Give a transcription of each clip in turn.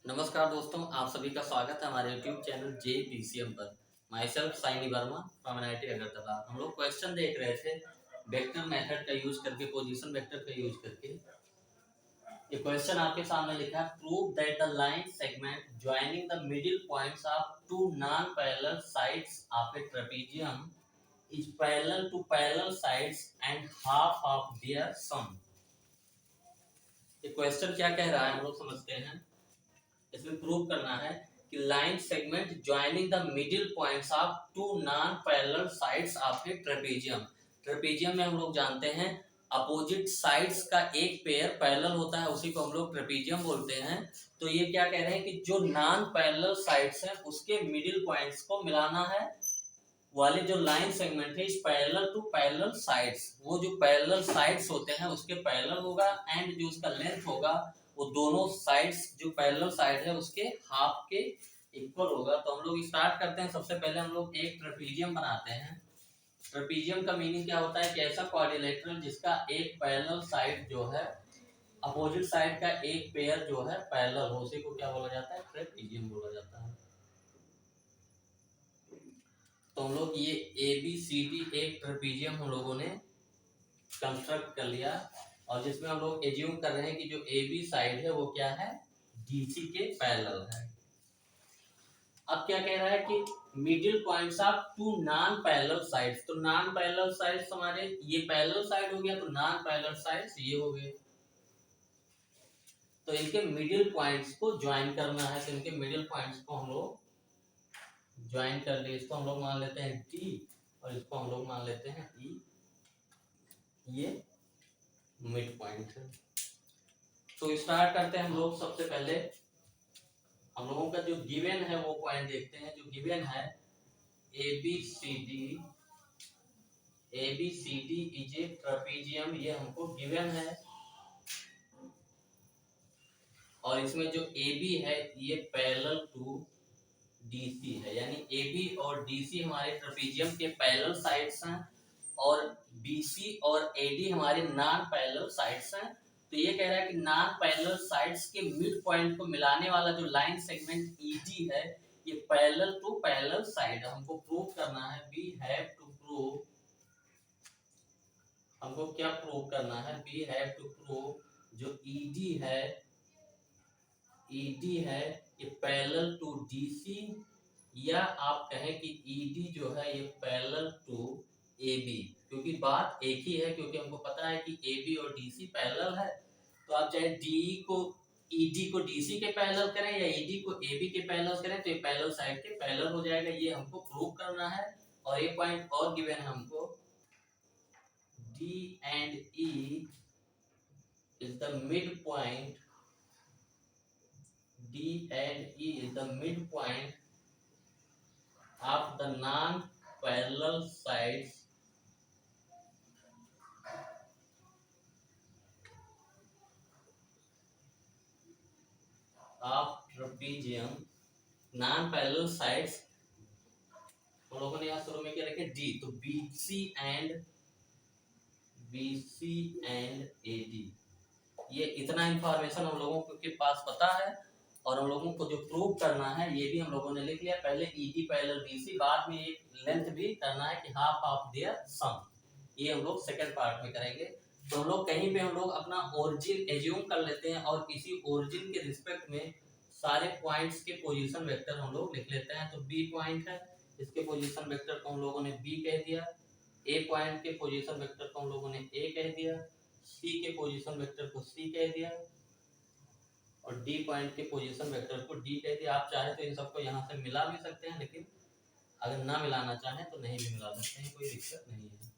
नमस्कार दोस्तों, आप सभी का स्वागत है हमारे YouTube चैनल JPCM पर। My self Saini Verma from NIT Agartala. हम लोग क्वेश्चन देख रहे थे वेक्टर मेथड का यूज करके, पोजीशन वेक्टर का यूज करके। ये क्वेश्चन आपके सामने लिखा है, prove that the line segment joining the middle points of two non parallel sides of a trapezium is parallel to parallel sides and half of their sum. ये question क्या कह रहा है हम लोग समझते हैं। इसमें प्रूव करना है कि line segment joining the middle points of two non parallel sides of a trapezium. Trapezium में हम लोग जानते हैं अपोजिट साइड्स का एक पेयर पैरेलल होता है, उसी को हम लोग ट्रेपेजियम बोलते हैं। तो ये क्या कह रहे हैं कि जो नॉन पैरेलल साइड्स हैं उसके मिडिल पॉइंट्स को मिलाना है। वाले जो लाइन सेगमेंट है इस पैरेलल टू पैरेलल साइड्स, वो जो पैरेलल साइड्स होते हैं उसके पैरेलल होगा, एंड जो उसका लेंथ होगा वो दोनों साइड्स जो पैरेलल साइड है उसके हाफ के इक्वल होगा। तो हम लोग स्टार्ट करते हैं। सबसे पहले हम लोग एक ट्रेपेजियम बनाते हैं। ट्रेपेजियम का मीनिंग क्या होता है कि ऐसा क्वाड्रिलेटरल जिसका एक पैरेलल साइड जो है अपोजिट साइड का एक पेयर जो है पैरेलल हो, उसी को क्या बोला जाता है, ट्रेपेजियम बोला जाता है। तो हम लोग ये ABCD एक ट्रेपेजियम हम लोगों ने कंस्ट्रक्ट कर लिया, और जिसमें हम लोग एज्यूम कर रहे हैं कि जो AB साइड है वो क्या है, DC के पैरेलल है। अब क्या कह रहा है कि middle points of two non parallel sides. तो नॉन पैरेलल साइड्स हमारे ये पैरेलल साइड हो गया, तो नॉन पैरेलल साइड्स ये हो गए। तो इनके मिडिल पॉइंट्स को ज्वाइन करना है। तो इनके मिडिल पॉइंट्स को हम लोग ज्वाइन कर लिए। इसको हम लोग मान लेते हैं D और इसको हम लोग मान लेते हैं E। ये मिड पॉइंट है। तो स्टार्ट करते हैं हम लोग। सबसे पहले हम लोगों का जो गिवन है वो पॉइंट देखते हैं। जो गिवन है ABCD इज ए ट्रेपेजियम, ये हमको गिवन है। और इसमें जो AB है ये पैरेलल टू DC है, यानी AB और DC हमारे ट्रेपेजियम के पैरेलल साइड्स हैं, और BC और AD हमारे नॉन पैरेलल साइड्स हैं। तो ये कह रहा है कि नॉन पैरेलल साइड्स के मिड पॉइंट को मिलाने वाला जो लाइन सेगमेंट ED है ये पैरेलल टू पैरेलल साइड हमको प्रूव करना है। वी हैव टू प्रूव, हमको क्या प्रूव करना है, वी हैव टू प्रूव जो ED है ये पैरेलल टू DC, या आप कहें कि ED जो है ये पैरेलल टू AB। क्योंकि बात एक ही है, क्योंकि हमको पता है कि AB और DC पैरेलल है। तो आप चाहे ED को DC के पैरेलल करें या ED को AB के पैरेलल करें, तो ये पैरेलल साइड के पैरेलल हो जाएगा। ये हमको प्रूव करना है। और ये पॉइंट और गिवन है हमको, D and E is the midpoint. D and E is the midpoint of the non-parallel sides of trapezium। non-parallel sides हम लोगों ने यहाँ शुरू में क्या रखे, D। तो BC and AD, ये इतना इंफॉर्मेशन हम लोगों के पास पता है। और हम लोगों को जो प्रूव करना है ये भी हम लोगों ने लिख लिया। पहले ED पैरेलल BC, बाद में एक लेंथ भी करना है कि हाफ ऑफ देयर सम। ये हम लोग सेकंड पार्ट में करेंगे। तो हम लोग कहीं पे हम लोग अपना ओरिजिन एज्यूम कर लेते हैं, और इसी ओरिजिन के रिस्पेक्ट में सारे पॉइंट्स के पोजीशन वेक्टर हम लोग लिख लेते हैं। तो B पॉइंट है, इसके पोजीशन वेक्टर को हम लोगों ने B कह दिया। A पॉइंट के पोजीशन वेक्टर को हम लोगों ने A कह दिया। C के पोजीशन वेक्टर को C कह दिया, और D पॉइंट के पोजीशन वेक्टर को D कह दिया। आप चाहे तो इन सबको यहाँ से मिला भी सकते हैं, लेकिन अगर ना मिलाना चाहें तो नहीं भी मिला सकते हैं, कोई दिक्कत नहीं है।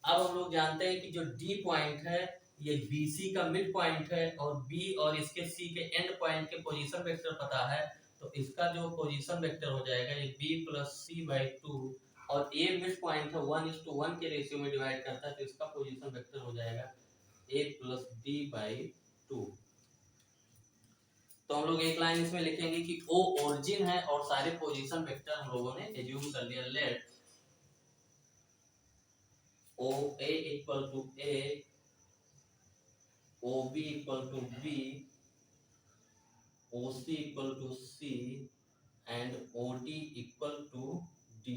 अब हम लोग जानते हैं कि जो D पॉइंट है ये BC का मिड पॉइंट है, और B और इसके C के एंड पॉइंट के पोजीशन वेक्टर पता है। तो इसका जो पोजीशन वेक्टर हो जाएगा ये B + C/2, और A मिड पॉइंट है 1:1 के रेशियो में डिवाइड करता है, तो इसका पोजीशन वेक्टर हो जाएगा A + B/2। तो हम लोग एक लाइन इसमें लिखेंगे कि O ओरिजिन है, और सारे पोजीशन वेक्टर हम लोगों ने एज्यूम कर लिया। Let OA = A OB equal to B, OC equal to C and OD equal to D।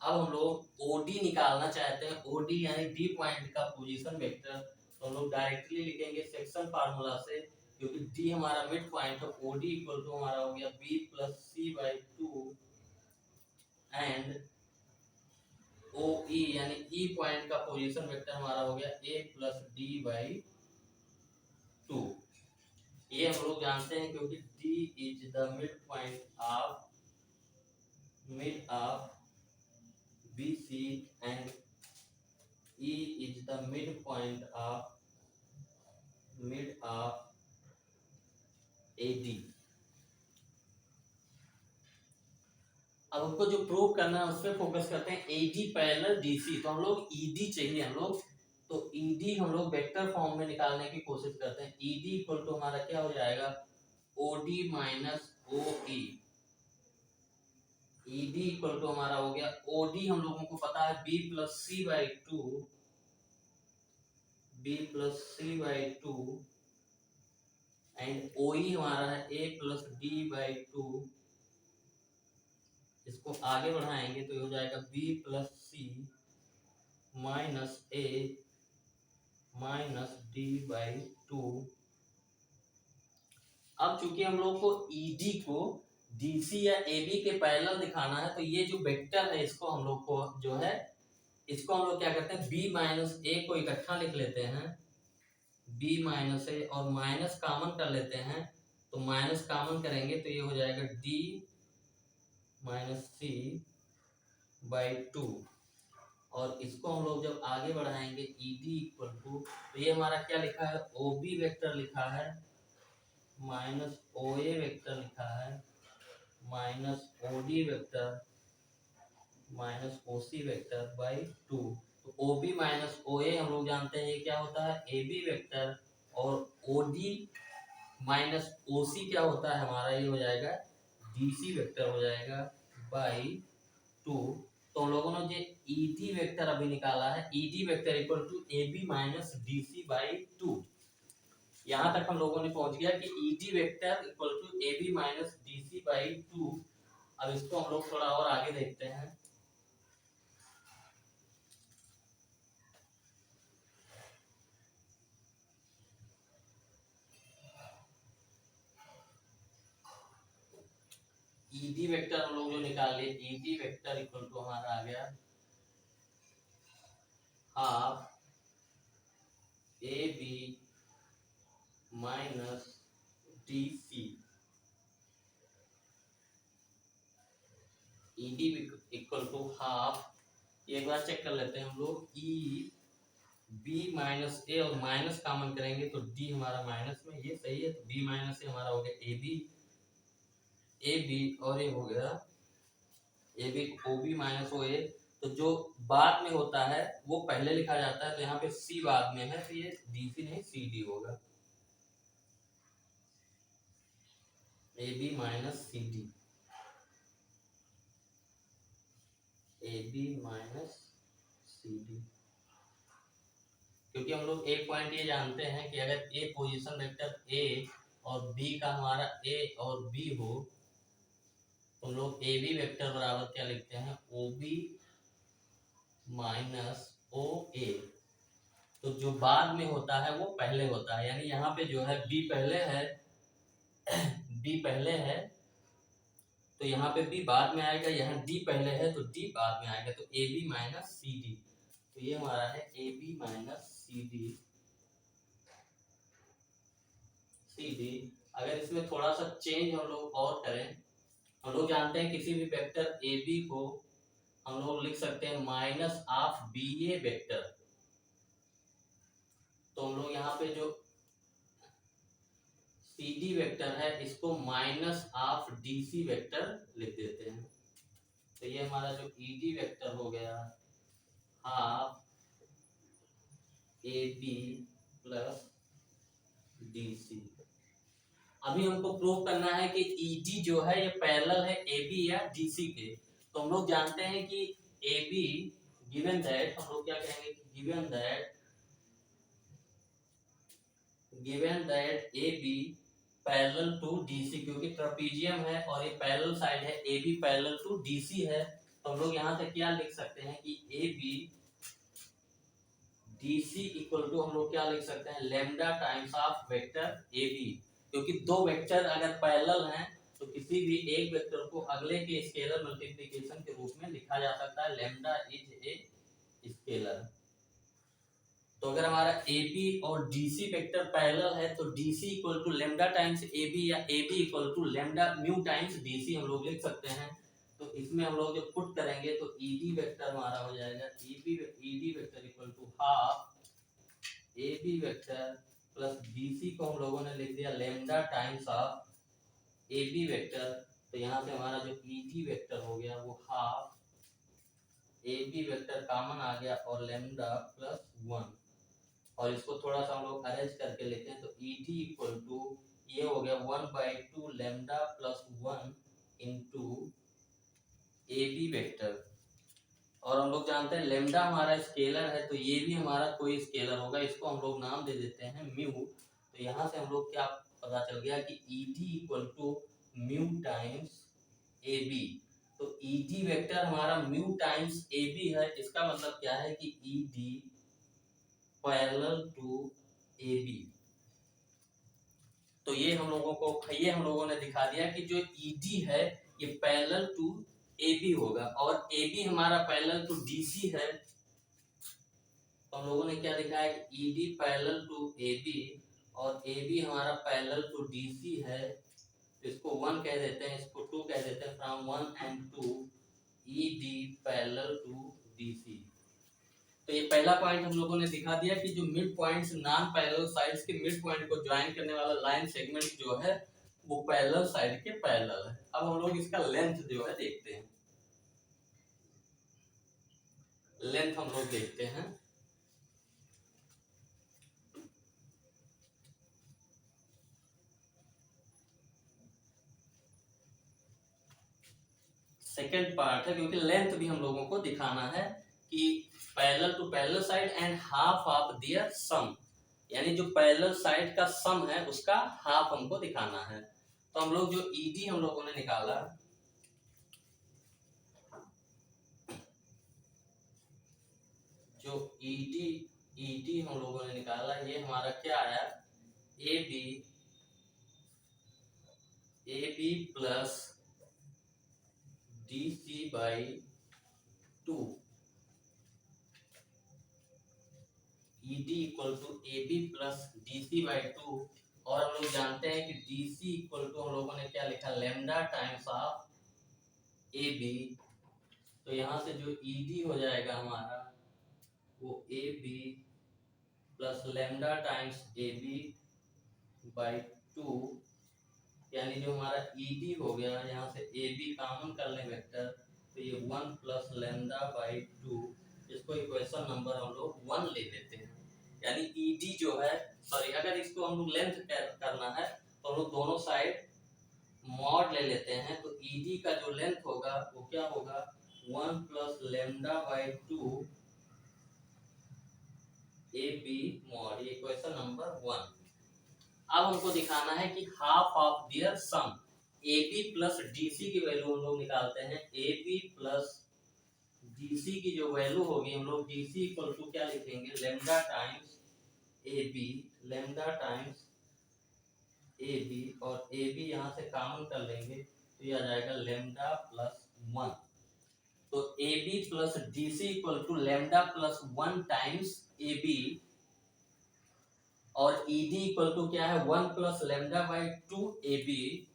अब हम लोग OD निकालना चाहते हैं, OD यानी D पॉइंट का पोजीशन वेक्टर, तो हम लोग डायरेक्टली लिखेंगे सेक्शन फार्मूला से, क्योंकि D हमारा मिड पॉइंट है। OD इक्वल टू हमारा हो गया B plus C by 2 and OE यानी E पॉइंट का पोजीशन वेक्टर हमारा हो गया A प्लस D बाई 2। ये हम लोग जानते हैं क्योंकि D is the mid point of BC and E is the midpoint of AD। अब हमको जो प्रूव करना है उस पर फोकस करते हैं। AD पैरेलल DC, तो हम लोग ED चाहिए हम लोग, तो ED हम लोग वेक्टर फॉर्म में निकालने की कोशिश करते हैं। ED इक्वल टू हमारा क्या हो जाएगा, OD minus OE। ED equal to हमारा हो गया OD, हम लोगों को पता है B plus C by 2, B plus C by 2 and OE हमारा है A प्लस D बाई 2। इसको आगे बढ़ाएंगे तो हो जाएगा B plus C minus A minus D by 2। अब चूंकि हम लोग को ED को DC या AB के पैरेलल दिखाना है, तो ये जो वेक्टर है इसको हम लोग को जो है, इसको हम लोग क्या करते हैं, B माइनस A को इकट्ठा लिख लेते हैं, B माइनस A और माइनस कॉमन कर लेते हैं, तो माइनस कॉमन करेंगे तो ये हो जाएगा D माइनस C बाई 2। और इसको हम लोग जब आगे बढ़ाएंगे ED इक्वल टू, तो ये हमारा क्या लिखा है, OB वेक्टर लिखा है माइनस OA वेक्टर लिखा है minus OD vector minus OC vector by 2। तो OB माइनस OA हम लोग जानते हैं ये क्या होता है, AB वेक्टर, और OD माइनस OC क्या होता है हमारा, ये हो जाएगा DC वेक्टर हो जाएगा बाई 2। तो हम लोगों ने जो ED वेक्टर अभी निकाला है, ED vector equal to AB minus DC by 2। यहाँ तक हम लोगों ने पहुंच गया कि ED vector equal to AB minus DC by 2। अब इसको हम लोग थोड़ा और आगे देखते हैं। ED वेक्टर हम लोग जो निकाल लिए, ED वेक्टर इक्वल टू हमारा आ गया half AB minus DC। ED equal to half, एक बार चेक कर लेते हैं हम लोग, B माइनस A और माइनस कॉमन करेंगे तो D हमारा माइनस में, ये सही है, तो B माइनस A हमारा हो गया AB और ये हो गया AB OB माइनस OA। तो जो बाद में होता है वो पहले लिखा जाता है, तो यहाँ पे C बाद में है, तो ये DC नहीं CD होगा, AB minus CD, AB minus CD। क्योंकि हम लोग एक पॉइंट ये जानते हैं कि अगर A पोजीशन वेक्टर A और B का हमारा A और B हो, तो हम लोग AB वेक्टर बराबर क्या लिखते हैं, OB माइनस OA। तो जो बाद में होता है वो पहले होता है, यानी यहाँ पे जो है B पहले है B पहले है, तो यहाँ पे B बाद में आएगा, यहाँ D पहले है तो D बाद में आएगा, तो AB माइनस CD। तो ये हमारा है AB माइनस CD। अगर इसमें थोड़ा सा चेंज हम लोग और करें, हम लोग जानते हैं किसी भी वेक्टर AB को हम लोग लिख सकते हैं माइनस ऑफ BA वेक्टर। तो हम लोग यहाँ पे जो CD वेक्टर है इसको माइनस ऑफ DC वेक्टर लिख देते हैं। तो ये हमारा जो ED वेक्टर हो गया हाफ AB प्लस DC। अभी हमको प्रूव करना है कि ED जो है ये पैरेलल है AB या DC के। तो हम लोग जानते हैं कि AB गिवन दैट, हम लोग क्या कहेंगे, given that given that A B parallel to DC, क्योंकि ट्रापीजियम है और ये पैरेलल साइड है, A B parallel to DC है, तो हम लोग यहाँ से क्या लिख सकते हैं कि A B DC equal to हम लोग क्या लिख सकते हैं, lambda times of vector A B, क्योंकि दो वेक्टर अगर पैरेलल हैं तो किसी भी एक वेक्टर को अगले के स्केलर मल्टीप्लिकेशन के रूप में लिखा जा सकता है, लेमडा इज ए स्केलर। तो अगर हमारा AB और DC वेक्टर पैरेलल है तो DC equal to lambda times AB या AB equal to lambda mu times DC हम लोग लिख सकते हैं। तो इसमें हम लोग जब पुट करेंगे तो ED वेक्टर हमारा हो जाएगा ED vector equal to half AB vector plus DC को हम लोगों ने लिख दिया lambda times of AB vector. तो यहाँ से हमारा जो ED वेक्टर हो गया वो हाफ AB वेक्टर कॉमन आ गया और लेमडा प्लस 1, और इसको थोड़ा सा हम लोग अरेंज करके लेते हैं तो ED इक्वल टू ये हो गया 1/2 lambda plus 1 into AB vector. और हम लोग जानते हैं लेमडा हमारा स्केलर है तो ये भी हमारा कोई स्केलर होगा, इसको हम लोग नाम दे देते हैं म्यू। तो यहाँ से हम लोग क्या पता चल गया कि ED equal to mu times AB। तो ED वेक्टर हमारा म्यू टाइम्स AB है, इसका मतलब क्या है कि ED पैरेलल टू AB। तो ये हम लोगों ने दिखा दिया कि जो ED है ये पैरेलल टू AB होगा, और AB हमारा पैरेलल टू DC है। तो हम लोगों ने क्या दिखाया कि ED पैरेलल टू AB और AB हमारा पैरेलल टू DC है, तो इसको 1 कह देते हैं, इसको 2 कह देते हैं, from 1 and 2 ED parallel to DC। तो ये पहला पॉइंट हम लोगों ने दिखा दिया कि जो mid points non parallel sides के मिड पॉइंट को ज्वाइन करने वाला लाइन सेगमेंट जो है वो पैरेलल साइड के पैरेलल है। अब हम लोग इसका लेंथ जो है देखते हैं, लेंथ हम लोग देखते हैं। सेकंड पार्ट है, क्योंकि लेंथ भी हम लोगों को दिखाना है कि parallel to parallel side and half of their sum, यानी जो पैरेलल साइड का सम है उसका हाफ हमको दिखाना है। तो हम लोग जो ED हम लोगों ने निकाला, जो ED हम लोगों ने निकाला ये हमारा क्या आया, AB plus DC/2, ED equal to AB plus DC/2। और हम लोग जानते हैं कि DC इक्वल टू हम लोगों ने क्या लिखा, लेमडा टाइम्स ऑफ AB। तो यहाँ से जो ED हो जाएगा हमारा वो AB plus lambda times AB/2, यानी जो हमारा ED हो गया, यहाँ से AB कॉमन कर लें वेक्टर, तो ये 1 प्लस लेमडा/2, इसको इक्वेशन नंबर हम लोग 1 ले लेते हैं। यानी ED जो है, सॉरी, अगर इसको हम लोग लेंथ करना है तो हम लोग दोनों साइड मॉड ले लेते हैं, तो ED का जो लेंथ होगा वो क्या होगा, 1 प्लस लेमडा/2 AB मॉड, ये इक्वेशन नंबर 1। अब हमको दिखाना है कि half of their sum, AB plus DC की वैल्यू हम लोग निकालते हैं। AB प्लस DC की जो वैल्यू होगी, हम लोग DC इक्वल टू क्या लिखेंगे, lambda times AB, lambda times AB, और AB यहाँ से कॉमन कर लेंगे तो ये आ जाएगा लेमडा प्लस 1। तो AB plus DC equal to lambda plus 1 times AB, और ED इक्वल टू क्या है, 1 प्लस लेमडा/2 AB।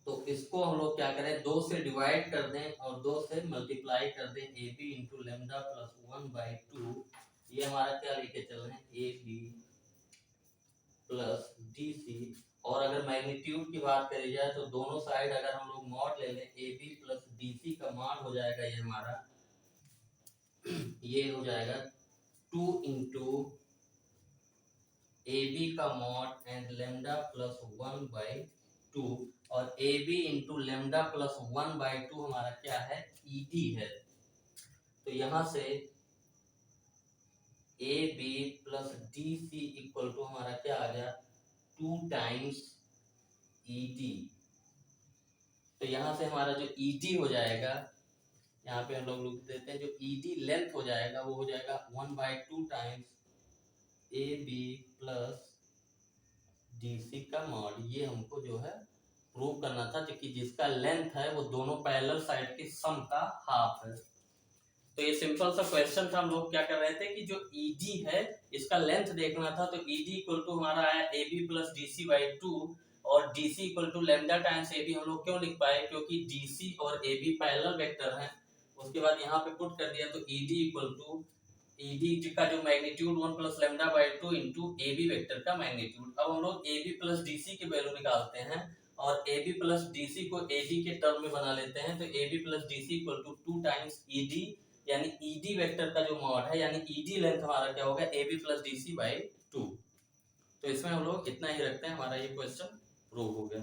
तो इसको हम लोग क्या करें, 2 से डिवाइड कर दें और 2 से मल्टीप्लाई कर दें, AB इंटू लेमडा प्लस 1/2। ये हमारा क्या लेके चल रहे हैं, AB प्लस DC। और अगर मैग्नीट्यूड की बात करी जाए तो दोनों साइड अगर हम लोग मॉड ले लें, AB प्लस DC का मॉड हो जाएगा ये हमारा, ये हो जाएगा 2 इंटू AB का मॉड एंड लेमडा प्लस 1/2, और AB इंटू लेमडा प्लस 1/2 हमारा क्या है, ED है। तो यहाँ से A B plus D C equal to हमारा क्या आ गया 2 टाइम्स ई डी। तो यहाँ से हमारा जो ई डी हो जाएगा, यहाँ पे हम लोग लिख देते हैं, जो ई डी लेंथ हो जाएगा वो हो जाएगा 1/2 times A B plus D C का मॉड। ये हमको जो है प्रूव करना था, क्योंकि जिसका लेंथ है वो दोनों पैरेलल साइड के सम का हाफ है। तो ये सिंपल सा क्वेश्चन था। हम लोग क्या कर रहे थे कि जो ED है इसका लेंथ देखना था, तो ED इक्वल टू हमारा आया AB प्लस DC/2 और DC equal to lambda times AB। हम लोग क्यों लिख पाए, क्योंकि DC और AB पैरेलल वेक्टर हैं। उसके बाद यहाँ पे पुट कर दिया, तो ED इक्वल टू ED का जो मैग्नीट्यूड 1 प्लस लेमडा/2 इंटू AB वेक्टर का मैग्नीट्यूड। अब हम लोग AB प्लस DC की वैल्यू निकालते हैं और AB प्लस DC को AD के टर्म में बना लेते हैं। तो AB plus DC equal to 2 times ED, यानी ED वेक्टर का जो मॉड है, यानी ED लेंथ हमारा क्या होगा AB प्लस DC/2। तो इसमें हम लोग इतना ही रखते हैं, हमारा ये क्वेश्चन प्रूव हो गया।